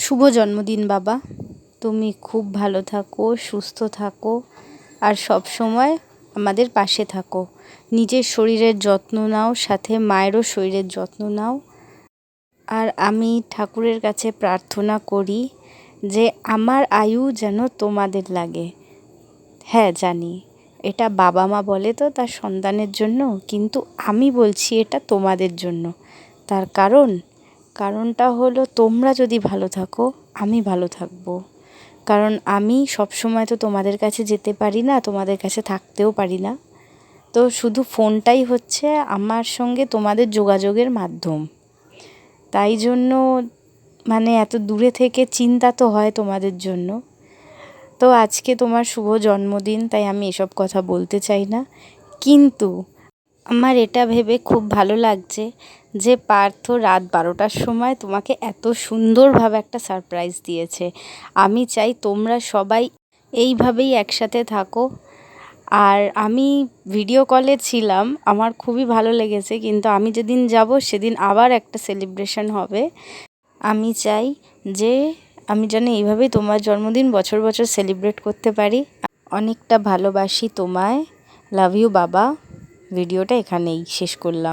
শুভ জন্মদিন বাবা। তুমি খুব ভালো থাকো, সুস্থ থাকো, আর সব সময় আমাদের পাশে থাকো। নিজের শরীরের যত্ন নাও, সাথে মায়েরও শরীরের যত্ন নাও। আর আমি ঠাকুরের কাছে প্রার্থনা করি যে আমার আয়ু যেন তোমাদের লাগে। হ্যাঁ জানি এটা বাবা মা বলে তো তার সন্তানের জন্য, কিন্তু আমি বলছি এটা তোমাদের জন্য। তার কারণটা হলো তোমরা যদি ভালো থাকো আমি ভালো থাকবো। কারণ আমি সবসময় তো তোমাদের কাছে যেতে পারি না, তোমাদের কাছে থাকতেও পারি না। তো শুধু ফোনটাই হচ্ছে আমার সঙ্গে তোমাদের যোগাযোগের মাধ্যম। তাই জন্য এত দূরে থেকে চিন্তা তো হয় তোমাদের জন্য। তো আজকে তোমার শুভ জন্মদিন, তাই আমি এসব কথা বলতে চাই না। কিন্তু আমার এটা ভেবে খুব ভালো লাগছে যে পার্থ রাত 12টার সময় তোমাকে এত সুন্দরভাবে একটা সারপ্রাইজ দিয়েছে। আমি চাই তোমরা সবাই এইভাবেই একসাথে থাকো। আর আমি ভিডিও কলে ছিলাম, আমার খুবই ভালো লেগেছে, কিন্তু আমি যেদিন যাব সেদিন আবার একটা সেলিব্রেশন হবে। আমি চাই যে আমি যেন এইভাবেই তোমার জন্মদিন বছর বছর সেলিব্রেট করতে পারি। অনেকটা ভালোবাসি তোমায়। লাভ ইউ বাবা। ভিডিওটা এখানেই শেষ করলাম।